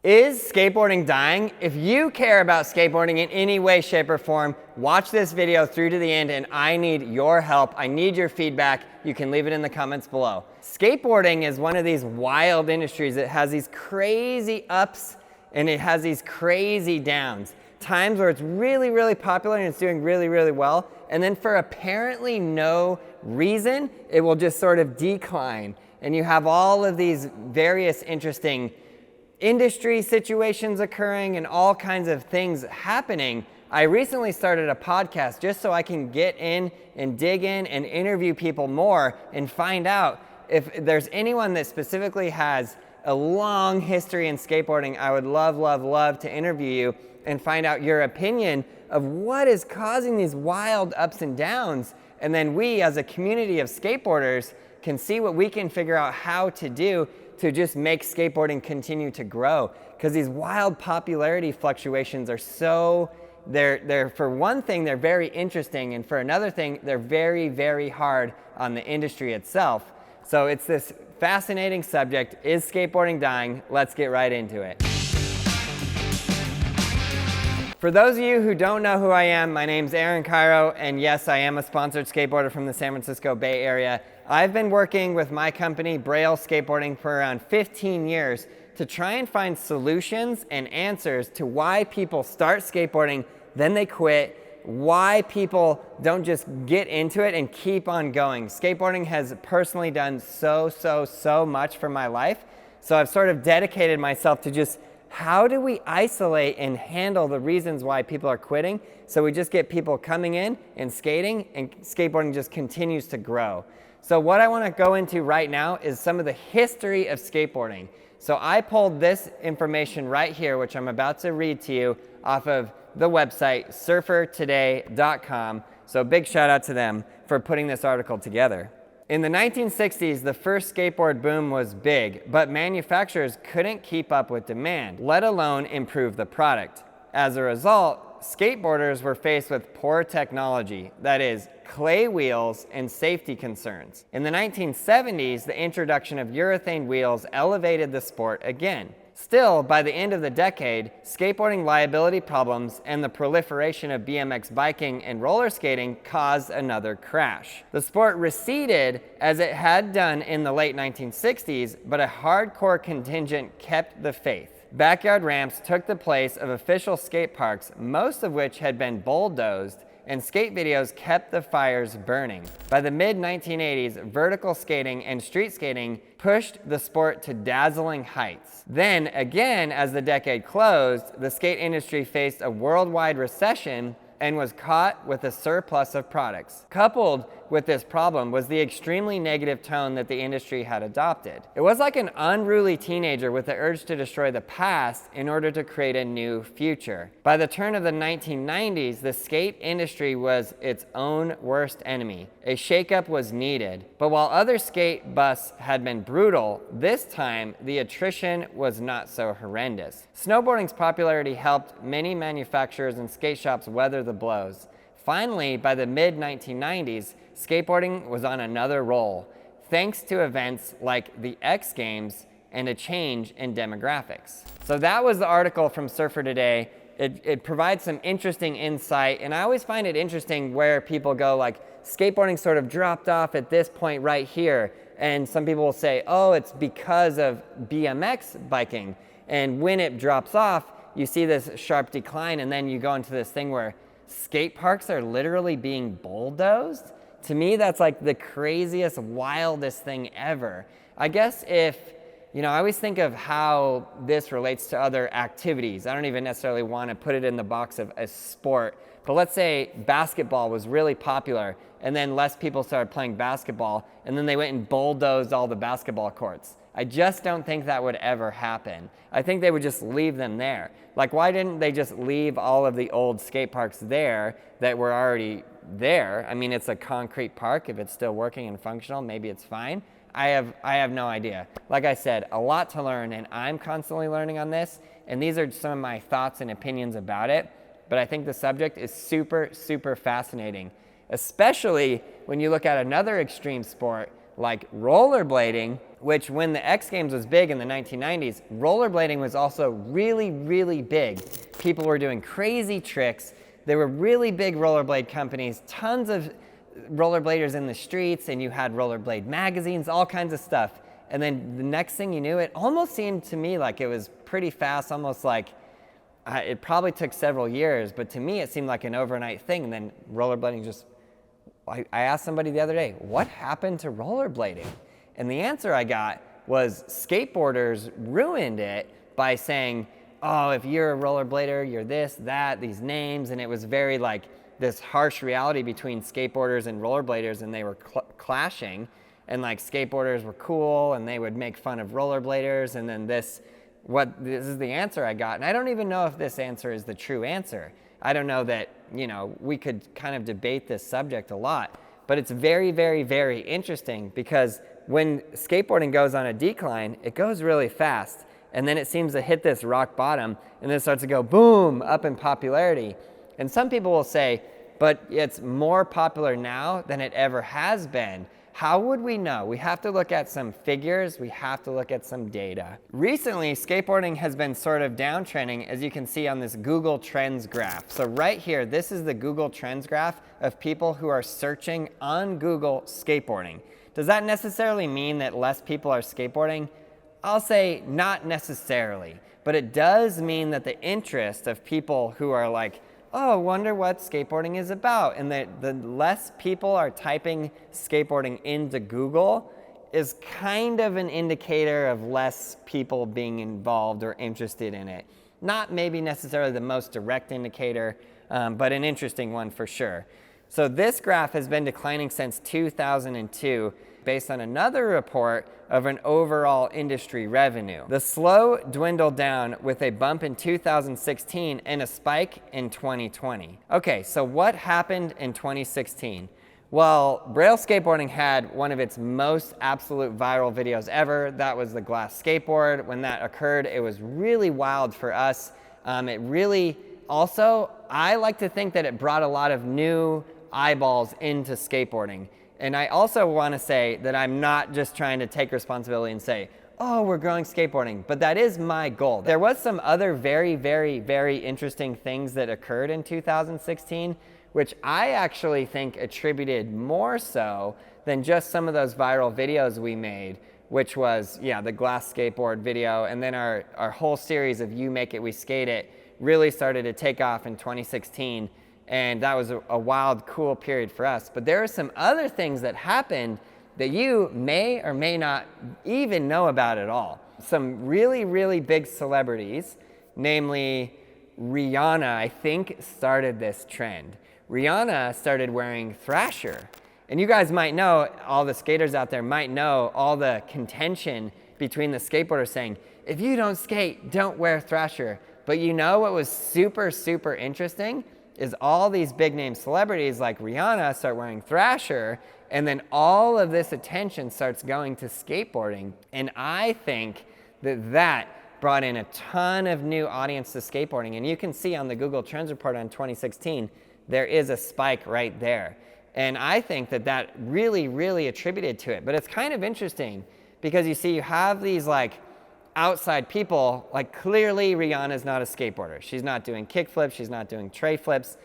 Is skateboarding dying? If you care about skateboarding in any way, shape, or form, watch this video through to the end, and I need your help. I need your feedback. You can leave it in the comments below. Skateboarding is one of these wild industries. It has these crazy ups and it has these crazy downs. Times where it's really, really popular and it's doing really, really well, and then for apparently no reason, it will just sort of decline. And you have all of these various interesting industry situations occurring and all kinds of things happening. I recently started a podcast just so I can get in and dig in and interview people more and find out if there's anyone that specifically has a long history in skateboarding. I would love, love, love to interview you and find out your opinion of what is causing these wild ups and downs. And then we as a community of skateboarders can see what we can figure out how to do to just make skateboarding continue to grow. Because these wild popularity fluctuations are so, they're for one thing, they're very interesting, and for another thing, they're very, very hard on the industry itself. So it's this fascinating subject. Is skateboarding dying? Let's get right into it. For those of you who don't know who I am, my name's Aaron Cairo, and yes, I am a sponsored skateboarder from the San Francisco Bay Area. I've been working with my company, Braille Skateboarding, for around 15 years to try and find solutions and answers to why people start skateboarding, then they quit, why people don't just get into it and keep on going. Skateboarding has personally done so much for my life, so I've sort of dedicated myself to just how do we isolate and handle the reasons why people are quitting so we just get people coming in and skating, and skateboarding just continues to grow. So what I want to go into right now is some of the history of skateboarding. So I pulled this information right here, which I'm about to read to you off of the website surfertoday.com. So big shout out to them for putting this article together. In the 1960s, the first skateboard boom was big, but manufacturers couldn't keep up with demand, let alone improve the product. As a result, skateboarders were faced with poor technology, that is, clay wheels and safety concerns. In the 1970s, the introduction of urethane wheels elevated the sport again. Still, by the end of the decade, skateboarding liability problems and the proliferation of BMX biking and roller skating caused another crash. The sport receded as it had done in the late 1960s, but a hardcore contingent kept the faith. Backyard ramps took the place of official skate parks, most of which had been bulldozed, and skate videos kept the fires burning. By the mid-1980s, vertical skating and street skating pushed the sport to dazzling heights. Then, again, as the decade closed, the skate industry faced a worldwide recession and was caught with a surplus of products. Coupled with this problem was the extremely negative tone that the industry had adopted. It was like an unruly teenager with the urge to destroy the past in order to create a new future. By the turn of the 1990s, the skate industry was its own worst enemy. A shakeup was needed. But while other skate busts had been brutal, this time the attrition was not so horrendous. Snowboarding's popularity helped many manufacturers and skate shops weather the blows. Finally, by the mid-1990s, skateboarding was on another roll, thanks to events like the X Games and a change in demographics. So that was the article from Surfer Today. It provides some interesting insight, and I always find it interesting where people go like, skateboarding sort of dropped off at this point right here, and some people will say, oh, it's because of BMX biking, and when it drops off, you see this sharp decline, and then you go into this thing where skate parks are literally being bulldozed. To me, that's like the craziest, wildest thing ever. I guess if, I always think of how this relates to other activities. I don't even necessarily want to put it in the box of a sport, but let's say basketball was really popular and then less people started playing basketball and then they went and bulldozed all the basketball courts. I just don't think that would ever happen. I think they would just leave them there. Like, why didn't they just leave all of the old skate parks there that were already there? I mean, it's a concrete park. If it's still working and functional, maybe it's fine. I have no idea. Like I said, a lot to learn, and I'm constantly learning on this, and these are some of my thoughts and opinions about it, but I think the subject is super, super fascinating, especially when you look at another extreme sport like rollerblading, which when the X Games was big in the 1990s, rollerblading was also really, really big. People were doing crazy tricks. There were really big rollerblade companies, tons of rollerbladers in the streets, and you had rollerblade magazines, all kinds of stuff. And then the next thing you knew, it almost seemed to me like it was pretty fast, almost like it probably took several years, but to me it seemed like an overnight thing. And then rollerblading just, I asked somebody the other day, what happened to rollerblading? And the answer I got was skateboarders ruined it by saying, oh, if you're a rollerblader, you're this, that, these names. And it was very like this harsh reality between skateboarders and rollerbladers, and they were clashing. And like skateboarders were cool and they would make fun of rollerbladers. And then this is the answer I got. And I don't even know if this answer is the true answer. I don't know that, you know, we could kind of debate this subject a lot, but it's very, very, very interesting because when skateboarding goes on a decline, it goes really fast. And then it seems to hit this rock bottom and then it starts to go boom, up in popularity. And some people will say, but it's more popular now than it ever has been. How would we know? We have to look at some figures, we have to look at some data. Recently, skateboarding has been sort of downtrending, as you can see on this Google Trends graph. So right here, this is the Google Trends graph of people who are searching on Google skateboarding. Does that necessarily mean that less people are skateboarding? I'll say not necessarily, but it does mean that the interest of people who are like, oh, wonder what skateboarding is about. And the less people are typing skateboarding into Google is kind of an indicator of less people being involved or interested in it. Not maybe necessarily the most direct indicator, but an interesting one for sure. So this graph has been declining since 2002 based on another report of an overall industry revenue. The slow dwindled down with a bump in 2016 and a spike in 2020. Okay, so what happened in 2016? Well, Braille skateboarding had one of its most absolute viral videos ever. That was the glass skateboard. When that occurred, it was really wild for us. It really also, I like to think that it brought a lot of new eyeballs into skateboarding. And I also want to say that I'm not just trying to take responsibility and say, oh, we're growing skateboarding, but that is my goal. There was some other very, very, very interesting things that occurred in 2016, which I actually think attributed more so than just some of those viral videos we made, which was, yeah, the glass skateboard video, and then our whole series of You Make It, We Skate It really started to take off in 2016. And that was a wild, cool period for us. But there are some other things that happened that you may or may not even know about at all. Some really, really big celebrities, namely Rihanna, I think, started this trend. Rihanna started wearing Thrasher. And you guys might know, all the skaters out there might know all the contention between the skateboarders saying, if you don't skate, don't wear Thrasher. But you know what was super, super interesting? Is all these big name celebrities like Rihanna start wearing Thrasher, and then all of this attention starts going to skateboarding. And I think that brought in a ton of new audience to skateboarding. And you can see on the Google Trends report on 2016, there is a spike right there. And I think that really, really attributed to it. But it's kind of interesting because you see, you have these like outside people, like clearly Rihanna's not a skateboarder. She's not doing kickflips, she's not doing tray flips.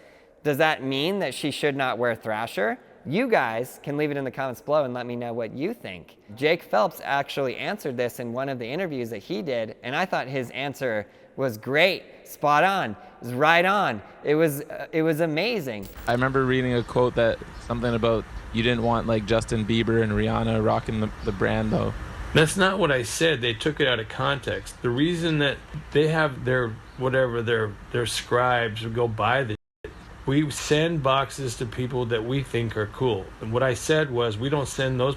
Does that mean that she should not wear Thrasher? You guys can leave it in the comments below and let me know what you think. Jake Phelps actually answered this in one of the interviews that he did, and I thought his answer was great, spot on, it was right on. It was amazing. I remember reading a quote that something about you didn't want like Justin Bieber and Rihanna rocking the brand though. That's not what I said. They took it out of context. The reason that they have their scribes go buy the shit, we send boxes to people that we think are cool. And what I said was, we don't send those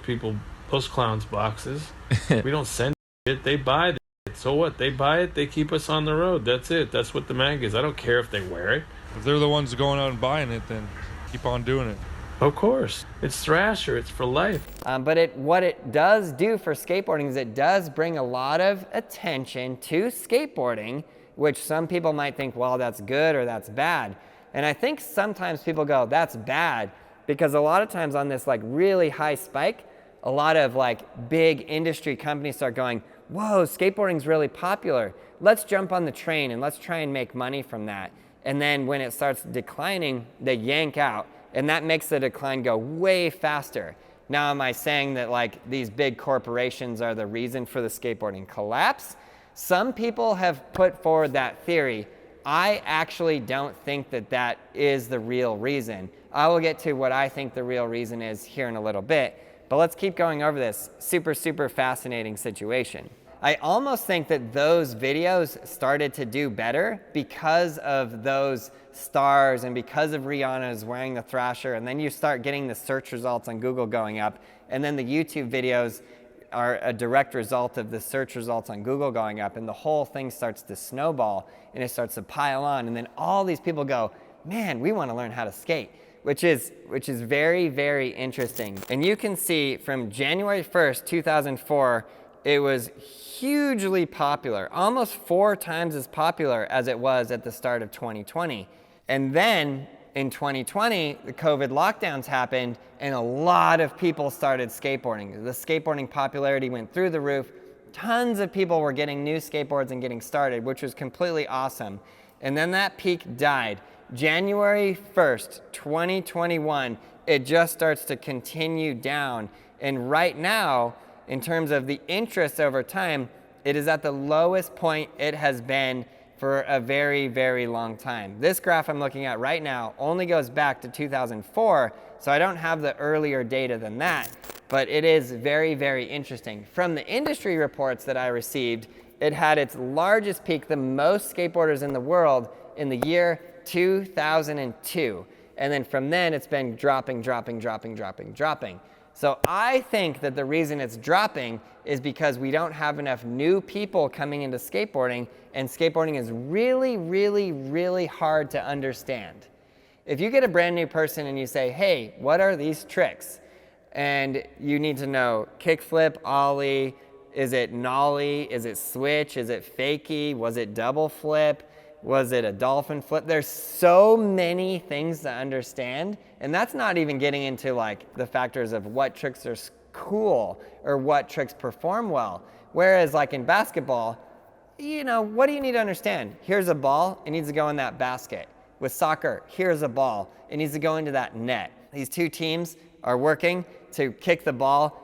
clowns boxes. We don't send it. They buy the shit. So what? They buy it. They keep us on the road. That's it. That's what the mag is. I don't care if they wear it. If they're the ones going out and buying it, then keep on doing it. Of course. It's Thrasher. It's for life. But what it does do for skateboarding is it does bring a lot of attention to skateboarding, which some people might think, well, that's good or that's bad. And I think sometimes people go, that's bad, because a lot of times on this like really high spike, a lot of like big industry companies start going, whoa, skateboarding's really popular. Let's jump on the train and let's try and make money from that. And then when it starts declining, they yank out, and that makes the decline go way faster. Now, am I saying that like these big corporations are the reason for the skateboarding collapse? Some people have put forward that theory. I actually don't think that that is the real reason. I will get to what I think the real reason is here in a little bit, but let's keep going over this super, super fascinating situation. I almost think that those videos started to do better because of those stars and because of Rihanna's wearing the Thrasher, and then you start getting the search results on Google going up, and then the YouTube videos are a direct result of the search results on Google going up, and the whole thing starts to snowball and it starts to pile on, and then all these people go, man, we want to learn how to skate, which is very, very interesting. And you can see from January 1st, 2004, it was hugely popular, almost 4 times as popular as it was at the start of 2020. And then in 2020, the COVID lockdowns happened and a lot of people started skateboarding. The skateboarding popularity went through the roof. Tons of people were getting new skateboards and getting started, which was completely awesome. And then that peak died. January 1st, 2021, it just starts to continue down. And right now, in terms of the interest over time, it is at the lowest point it has been for a very, very long time. This graph I'm looking at right now only goes back to 2004, so I don't have the earlier data than that, but it is very, very interesting. From the industry reports that I received, it had its largest peak, the most skateboarders in the world, in the year 2002. And then from then, it's been dropping. So I think that the reason it's dropping is because we don't have enough new people coming into skateboarding, and skateboarding is really, really, really hard to understand. If you get a brand new person and you say, hey, what are these tricks? And you need to know kickflip, ollie, is it nollie, is it switch, is it fakie, was it double flip? Was it a dolphin flip? There's so many things to understand, and that's not even getting into like the factors of what tricks are cool or what tricks perform well. Whereas like in basketball, you know, what do you need to understand? Here's a ball, it needs to go in that basket. With soccer, here's a ball, it needs to go into that net. These two teams are working to kick the ball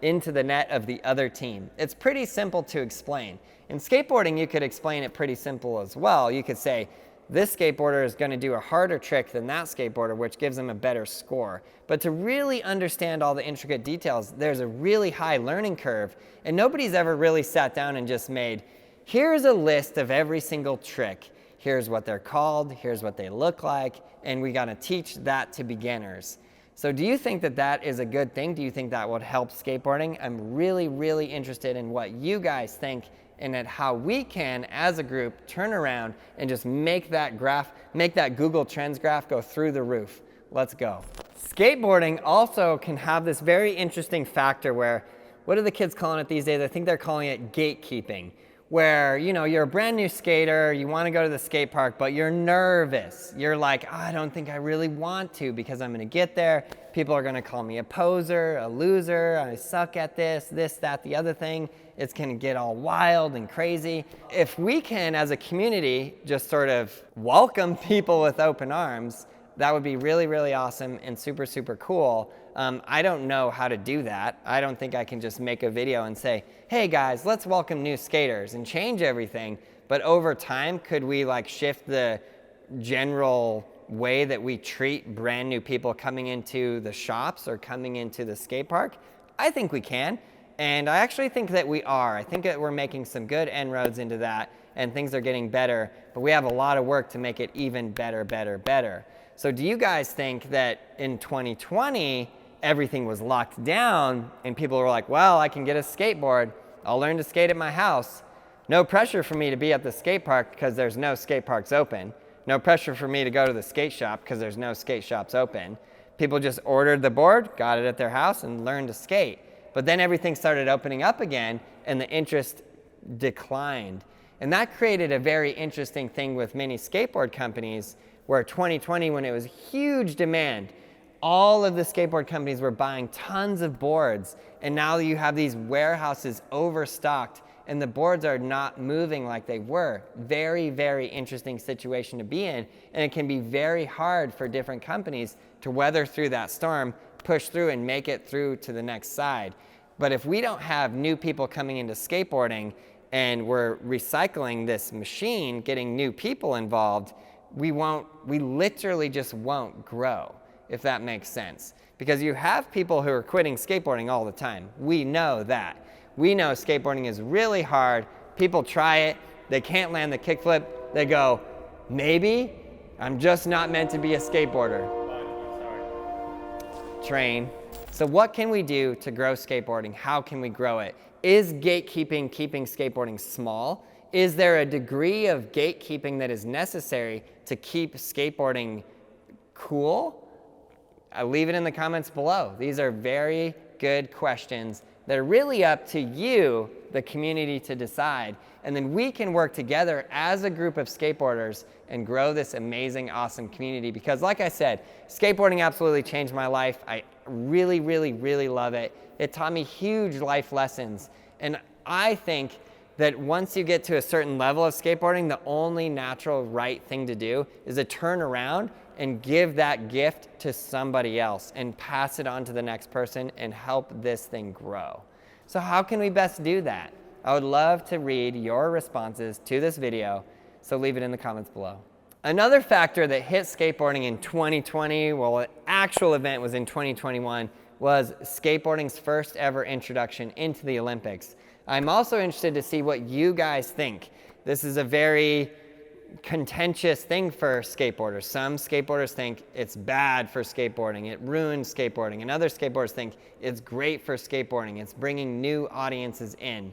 into the net of the other team. It's pretty simple to explain. In skateboarding, you could explain it pretty simple as well. You could say, this skateboarder is going to do a harder trick than that skateboarder, which gives them a better score. But to really understand all the intricate details, there's a really high learning curve, and nobody's ever really sat down and just made, here's a list of every single trick. Here's what they're called, here's what they look like, and we got to teach that to beginners. So do you think that that is a good thing? Do you think that would help skateboarding? I'm really, really interested in what you guys think and at how we can, as a group, turn around and just make that graph, make that Google Trends graph go through the roof. Let's go. Skateboarding also can have this very interesting factor where, what are the kids calling it these days? I think they're calling it gatekeeping, where, you know, you're a brand new skater, you want to go to the skate park, but you're nervous. You're like, oh, I don't think I really want to because I'm going to get there. People are going to call me a poser, a loser, I suck at this, that, the other thing. It's going to get all wild and crazy. If we can, as a community, just sort of welcome people with open arms, that would be really, really awesome and super, super cool. I don't know how to do that. I don't think I can just make a video and say, hey guys, let's welcome new skaters and change everything. But over time, could we like shift the general way that we treat brand new people coming into the shops or coming into the skate park? I think we can. And I actually think that we are. I think that we're making some good inroads into that and things are getting better, but we have a lot of work to make it even better. So do you guys think that in 2020, everything was locked down and people were like, well, I can get a skateboard. I'll learn to skate at my house. No pressure for me to be at the skate park because there's no skate parks open. No pressure for me to go to the skate shop because there's no skate shops open. People just ordered the board, got it at their house, and learned to skate. But then everything started opening up again and the interest declined. And that created a very interesting thing with many skateboard companies where 2020, when it was huge demand, all of the skateboard companies were buying tons of boards, and now you have these warehouses overstocked and the boards are not moving like they were. Very, very interesting situation to be in, and it can be very hard for different companies to weather through that storm, push through and make it through to the next side. But if we don't have new people coming into skateboarding and we're recycling this machine, getting new people involved, we literally just won't grow, if that makes sense. Because you have people who are quitting skateboarding all the time. We know that. We know skateboarding is really hard. People try it, they can't land the kickflip. They go, maybe I'm just not meant to be a skateboarder. Train. So what can we do to grow skateboarding? How can we grow it? Is gatekeeping keeping skateboarding small? Is there a degree of gatekeeping that is necessary to keep skateboarding cool? I'll leave it in the comments below. These are very good questions that are really up to you, the community, to decide. And then we can work together as a group of skateboarders and grow this amazing, awesome community. Because like I said, skateboarding absolutely changed my life. I really, really, really love it. It taught me huge life lessons. And I think that once you get to a certain level of skateboarding, the only natural right thing to do is to turn around and give that gift to somebody else and pass it on to the next person and help this thing grow. So how can we best do that? I would love to read your responses to this video, so leave it in the comments below. Another factor that hit skateboarding in 2020, well, an actual event was in 2021, was skateboarding's first ever introduction into the Olympics. I'm also interested to see what you guys think. This is a very contentious thing for skateboarders. Some skateboarders think it's bad for skateboarding, it ruins skateboarding, and other skateboarders think it's great for skateboarding, it's bringing new audiences in.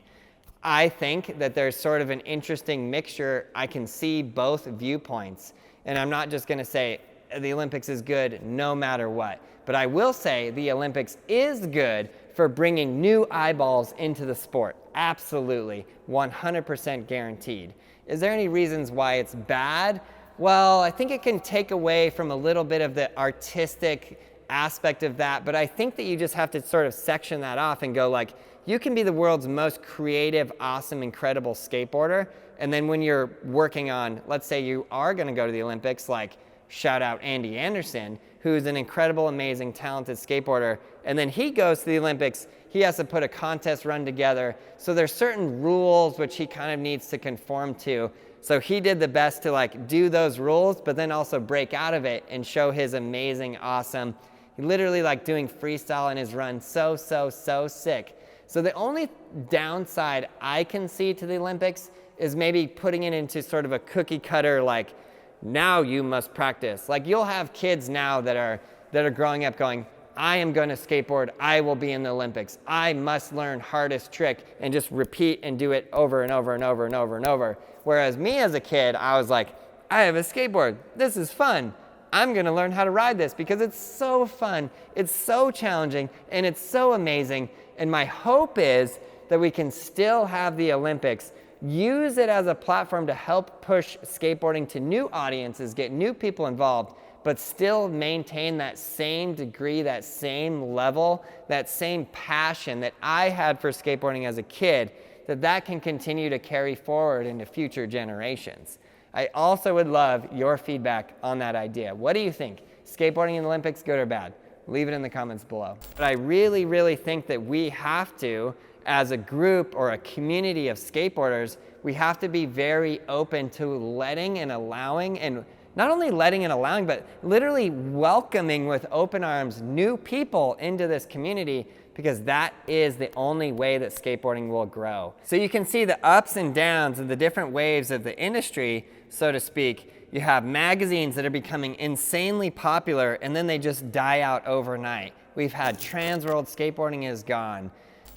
I think that there's sort of an interesting mixture. I can see both viewpoints, and I'm not just going to say the Olympics is good no matter what, but I will say the Olympics is good for bringing new eyeballs into the sport. Absolutely, 100% guaranteed. Is there any reasons why it's bad? Well, I think it can take away from a little bit of the artistic aspect of that, but I think that you just have to sort of section that off and go like, you can be the world's most creative, awesome, incredible skateboarder, and then when you're working on, let's say you are gonna go to the Olympics, like shout out Andy Anderson, who's an incredible, amazing, talented skateboarder, and then he goes to the Olympics, he has to put a contest run together, so there's certain rules which he kind of needs to conform to. So he did the best to like do those rules, but then also break out of it and show his amazing, awesome, he literally like doing freestyle in his run, so sick. So the only downside I can see to the Olympics is maybe putting it into sort of a cookie cutter, like, now you must practice. Like you'll have kids now that are growing up going, I am going to skateboard, I will be in the Olympics. I must learn hardest trick and just repeat and do it over and over and over and over and over. Whereas me as a kid, I was like, I have a skateboard, this is fun. I'm going to learn how to ride this because it's so fun, it's so challenging, and it's so amazing. And my hope is that we can still have the Olympics, use it as a platform to help push skateboarding to new audiences, get new people involved, but still maintain that same degree, that same level, that same passion that I had for skateboarding as a kid, that can continue to carry forward into future generations. I also would love your feedback on that idea. What do you think? Skateboarding in the Olympics, good or bad? Leave it in the comments below. But I really, really think that we have to, as a group or a community of skateboarders, we have to be very open to letting and allowing, and not only letting and allowing, but literally welcoming with open arms new people into this community, because that is the only way that skateboarding will grow. So you can see the ups and downs of the different waves of the industry, so to speak. You have magazines that are becoming insanely popular and then they just die out overnight. We've had Trans World Skateboarding is gone.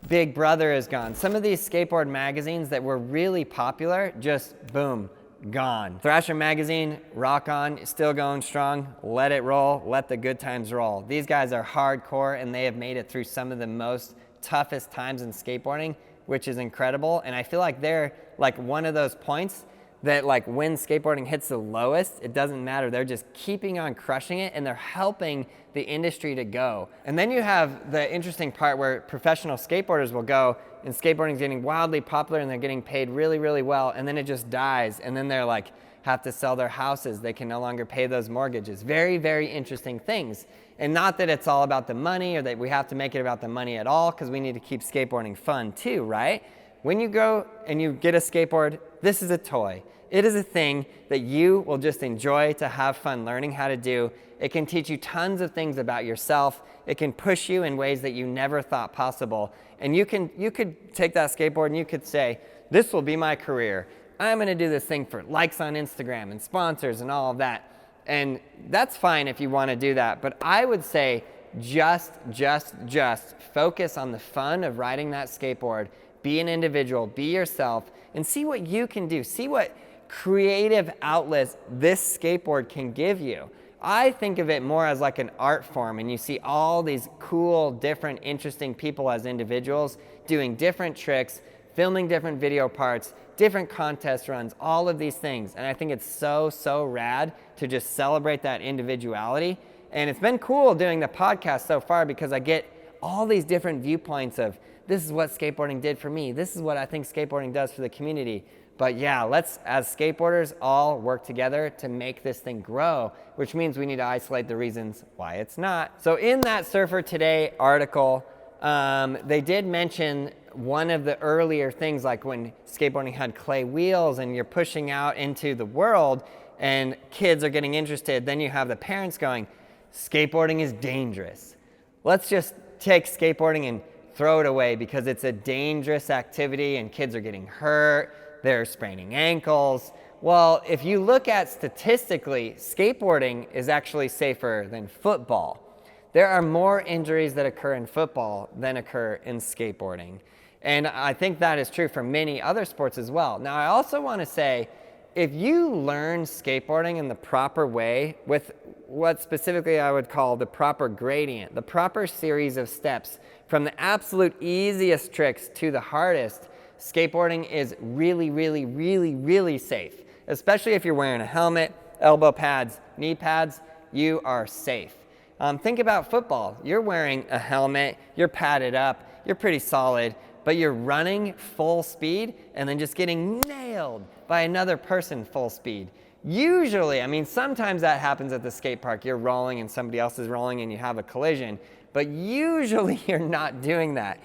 Big Brother is gone. Some of these skateboard magazines that were really popular, just boom, gone. Thrasher Magazine, rock on, still going strong. Let it roll, let the good times roll. These guys are hardcore and they have made it through some of the most toughest times in skateboarding, which is incredible. And I feel like they're like one of those points that like when skateboarding hits the lowest, it doesn't matter. They're just keeping on crushing it, and they're helping the industry to go. And then you have the interesting part where professional skateboarders will go, and skateboarding is getting wildly popular, and they're getting paid really, really well, and then it just dies, and then they're like, have to sell their houses. They can no longer pay those mortgages. Very, very interesting things. And not that it's all about the money or that we have to make it about the money at all, because we need to keep skateboarding fun too, right? When you go and you get a skateboard, this is a toy. It is a thing that you will just enjoy to have fun learning how to do. It can teach you tons of things about yourself. It can push you in ways that you never thought possible. And you could take that skateboard and you could say, this will be my career. I'm gonna do this thing for likes on Instagram and sponsors and all of that. And that's fine if you wanna do that, but I would say just focus on the fun of riding that skateboard. Be an individual, be yourself, and see what you can do. See what creative outlets this skateboard can give you. I think of it more as like an art form, and you see all these cool, different, interesting people as individuals doing different tricks, filming different video parts, different contest runs, all of these things. And I think it's so rad to just celebrate that individuality. And it's been cool doing the podcast so far because I get all these different viewpoints of this is what skateboarding did for me. This is what I think skateboarding does for the community. But yeah, let's, as skateboarders, all work together to make this thing grow, which means we need to isolate the reasons why it's not. So in that Surfer Today article, they did mention one of the earlier things, like when skateboarding had clay wheels and you're pushing out into the world and kids are getting interested, then you have the parents going, skateboarding is dangerous. Let's just take skateboarding and throw it away because it's a dangerous activity and kids are getting hurt, they're spraining ankles. Well, if you look at statistically, skateboarding is actually safer than football. There are more injuries that occur in football than occur in skateboarding. And I think that is true for many other sports as well. Now, I also want to say, if you learn skateboarding in the proper way, with what specifically I would call the proper gradient, the proper series of steps, from the absolute easiest tricks to the hardest, skateboarding is really safe. Especially if you're wearing a helmet, elbow pads, knee pads, you are safe. Think about football. You're wearing a helmet, you're padded up, you're pretty solid, but you're running full speed and then just getting nailed by another person full speed. Usually, I mean, sometimes that happens at the skate park. You're rolling and somebody else is rolling and you have a collision, but usually you're not doing that.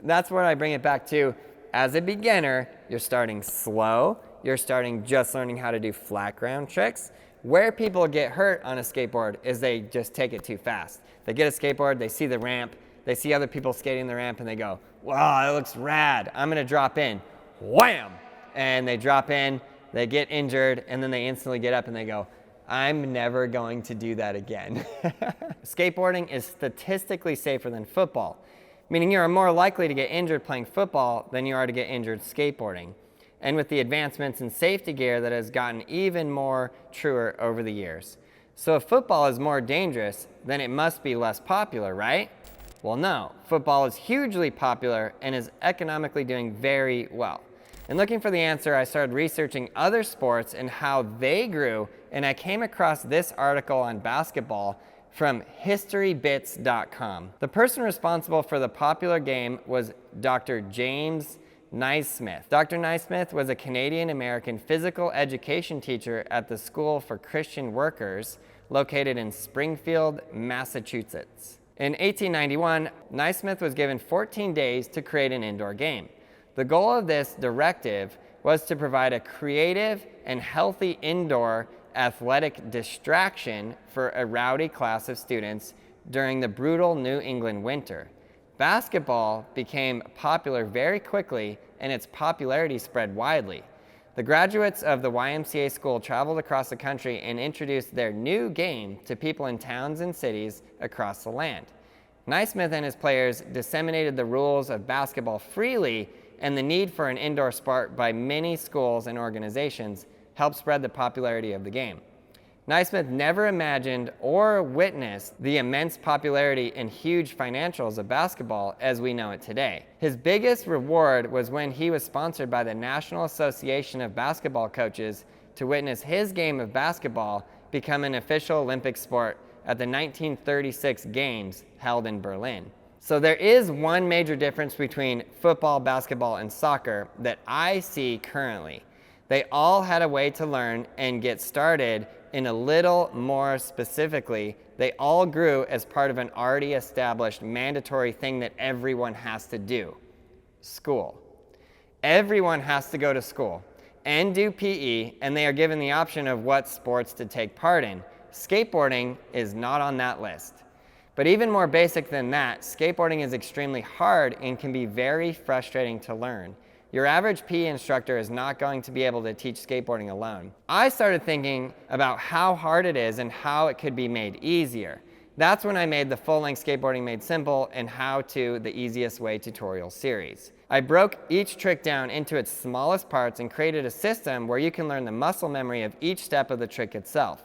That's where I bring it back to, as a beginner, you're starting slow, you're starting just learning how to do flat ground tricks. Where people get hurt on a skateboard is they just take it too fast. They get a skateboard, they see the ramp, they see other people skating the ramp and they go, wow, that looks rad, I'm gonna drop in. Wham! And they drop in, they get injured, and then they instantly get up and they go, I'm never going to do that again. Skateboarding is statistically safer than football, meaning you are more likely to get injured playing football than you are to get injured skateboarding. And with the advancements in safety gear, that has gotten even more truer over the years. So if football is more dangerous, then it must be less popular, right? Well, no. Football is hugely popular and is economically doing very well. And looking for the answer, I started researching other sports and how they grew, and I came across this article on basketball from historybits.com. The person responsible for the popular game was Dr. James Naismith. Dr. Naismith was a Canadian-American physical education teacher at the School for Christian Workers located in Springfield, Massachusetts. In 1891, Naismith was given 14 days to create an indoor game. The goal of this directive was to provide a creative and healthy indoor athletic distraction for a rowdy class of students during the brutal New England winter. Basketball became popular very quickly, and its popularity spread widely. The graduates of the YMCA school traveled across the country and introduced their new game to people in towns and cities across the land. Naismith and his players disseminated the rules of basketball freely, and the need for an indoor sport by many schools and organizations helped spread the popularity of the game. Naismith never imagined or witnessed the immense popularity and huge financials of basketball as we know it today. His biggest reward was when he was sponsored by the National Association of Basketball Coaches to witness his game of basketball become an official Olympic sport at the 1936 Games held in Berlin. So there is one major difference between football, basketball, and soccer that I see currently. They all had a way to learn and get started in a little more specifically. They all grew as part of an already established mandatory thing that everyone has to do: school. Everyone has to go to school and do PE, and they are given the option of what sports to take part in. Skateboarding is not on that list. But even more basic than that, skateboarding is extremely hard and can be very frustrating to learn. Your average PE instructor is not going to be able to teach skateboarding alone. I started thinking about how hard it is and how it could be made easier. That's when I made the full-length Skateboarding Made Simple and How To the Easiest Way tutorial series. I broke each trick down into its smallest parts and created a system where you can learn the muscle memory of each step of the trick itself.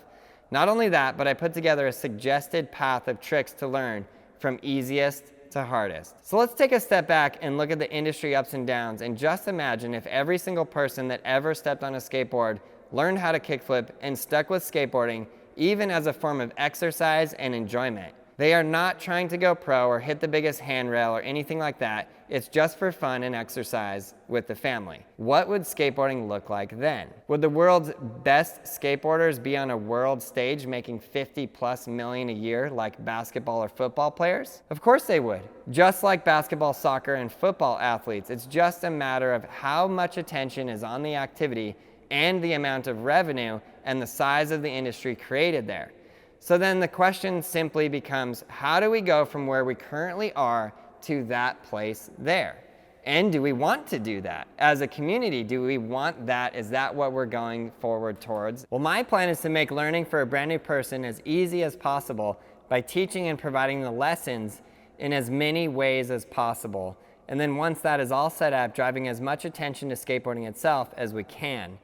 Not only that, but I put together a suggested path of tricks to learn from easiest to hardest. So let's take a step back and look at the industry ups and downs, and just imagine if every single person that ever stepped on a skateboard learned how to kickflip and stuck with skateboarding even as a form of exercise and enjoyment. They are not trying to go pro or hit the biggest handrail or anything like that. It's just for fun and exercise with the family. What would skateboarding look like then? Would the world's best skateboarders be on a world stage making 50+ million a year like basketball or football players? Of course they would. Just like basketball, soccer, and football athletes, it's just a matter of how much attention is on the activity and the amount of revenue and the size of the industry created there. So then the question simply becomes, how do we go from where we currently are to that place there? And do we want to do that? As a community, do we want that? Is that what we're going forward towards? Well, my plan is to make learning for a brand new person as easy as possible by teaching and providing the lessons in as many ways as possible. And then once that is all set up, driving as much attention to skateboarding itself as we can.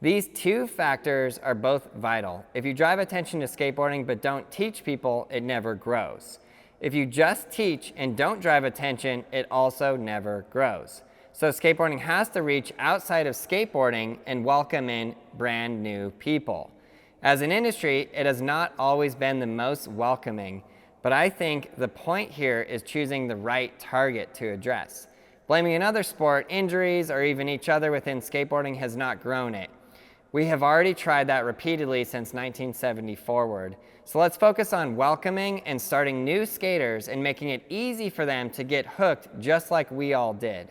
These two factors are both vital. If you drive attention to skateboarding but don't teach people, it never grows. If you just teach and don't drive attention, it also never grows. So skateboarding has to reach outside of skateboarding and welcome in brand new people. As an industry, it has not always been the most welcoming, but I think the point here is choosing the right target to address. Blaming another sport, injuries, or even each other within skateboarding has not grown it. We have already tried that repeatedly since 1970 forward. So let's focus on welcoming and starting new skaters and making it easy for them to get hooked just like we all did.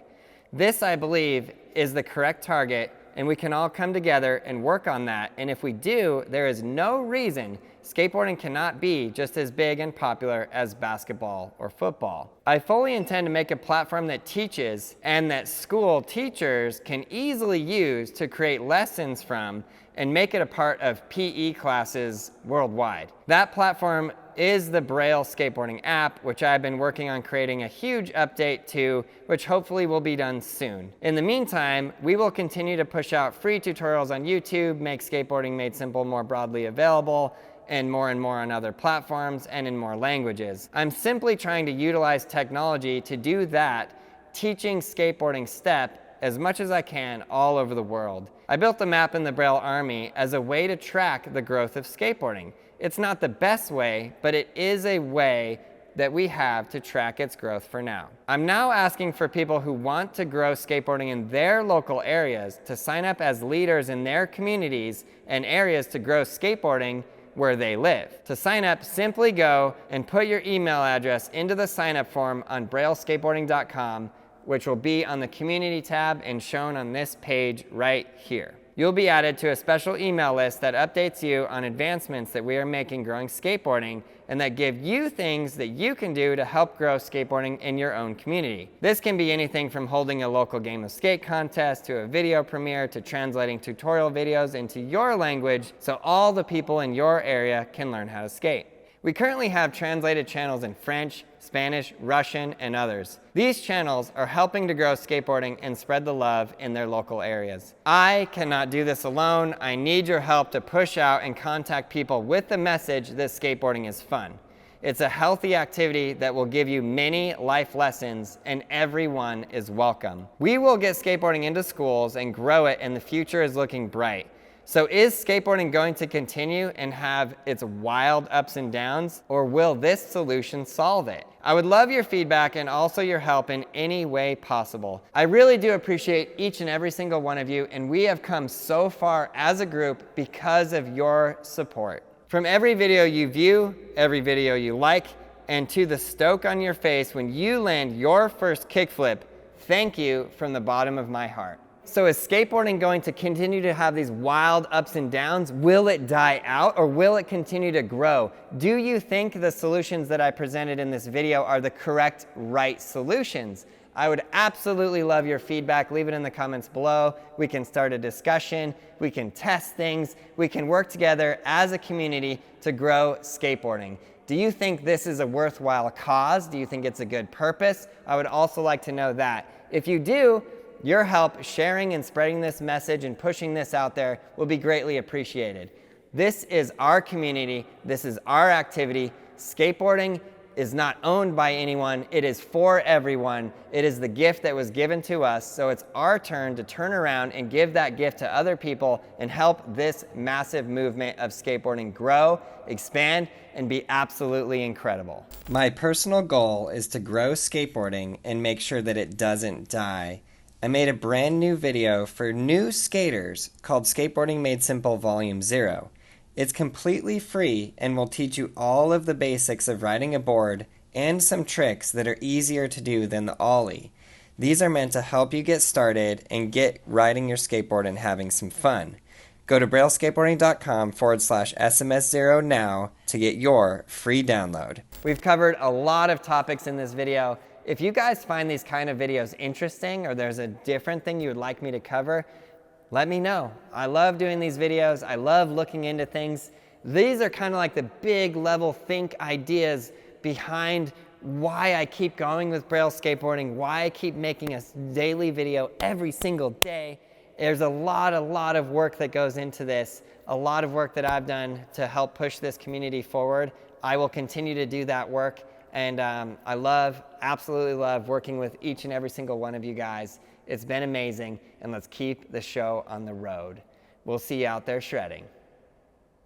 This, I believe, is the correct target, and we can all come together and work on that. And if we do, there is no reason skateboarding cannot be just as big and popular as basketball or football. I fully intend to make a platform that teaches and that school teachers can easily use to create lessons from and make it a part of PE classes worldwide. That platform is the Braille skateboarding app, which I've been working on creating a huge update to, which hopefully will be done soon. In the meantime, we will continue to push out free tutorials on YouTube, make Skateboarding Made Simple more broadly available, and more on other platforms and in more languages. I'm simply trying to utilize technology to do that, teaching skateboarding step as much as I can all over the world. I built the map in the Braille Army as a way to track the growth of skateboarding. It's not the best way, but it is a way that we have to track its growth for now. I'm now asking for people who want to grow skateboarding in their local areas to sign up as leaders in their communities and areas to grow skateboarding where they live. To sign up, simply go and put your email address into the sign up form on brailleskateboarding.com, which will be on the community tab and shown on this page right here. You'll be added to a special email list that updates you on advancements that we are making growing skateboarding and that give you things that you can do to help grow skateboarding in your own community. This can be anything from holding a local game of skate contest to a video premiere to translating tutorial videos into your language so all the people in your area can learn how to skate. We currently have translated channels in French, Spanish, Russian, and others. These channels are helping to grow skateboarding and spread the love in their local areas. I cannot do this alone. I need your help to push out and contact people with the message that skateboarding is fun. It's a healthy activity that will give you many life lessons, and everyone is welcome. We will get skateboarding into schools and grow it, and the future is looking bright. So is skateboarding going to continue and have its wild ups and downs, or will this solution solve it? I would love your feedback and also your help in any way possible. I really do appreciate each and every single one of you, and we have come so far as a group because of your support. From every video you view, every video you like, and to the stoke on your face when you land your first kickflip, thank you from the bottom of my heart. So is skateboarding going to continue to have these wild ups and downs? Will it die out, or will it continue to grow? Do you think the solutions that I presented in this video are the correct, right solutions? I would absolutely love your feedback. Leave it in the comments below. We can start a discussion. We can test things. We can work together as a community to grow skateboarding. Do you think this is a worthwhile cause? Do you think it's a good purpose? I would also like to know that. If you do, your help sharing and spreading this message and pushing this out there will be greatly appreciated. This is our community. This is our activity. Skateboarding is not owned by anyone. It is for everyone. It is the gift that was given to us. So it's our turn to turn around and give that gift to other people and help this massive movement of skateboarding grow, expand, and be absolutely incredible. My personal goal is to grow skateboarding and make sure that it doesn't die. I made a brand new video for new skaters called Skateboarding Made Simple Volume 0. It's completely free and will teach you all of the basics of riding a board and some tricks that are easier to do than the ollie. These are meant to help you get started and get riding your skateboard and having some fun. Go to brailleskateboarding.com/SMS0 now to get your free download. We've covered a lot of topics in this video. If you guys find these kind of videos interesting, or there's a different thing you would like me to cover, let me know. I love doing these videos. I love looking into things. These are kind of like the big level think ideas behind why I keep going with Braille skateboarding, why I keep making a daily video every single day. There's a lot of work that goes into this, a lot of work that I've done to help push this community forward. I will continue to do that work. And I absolutely love working with each and every single one of you guys. It's been amazing, and let's keep the show on the road. We'll see you out there shredding.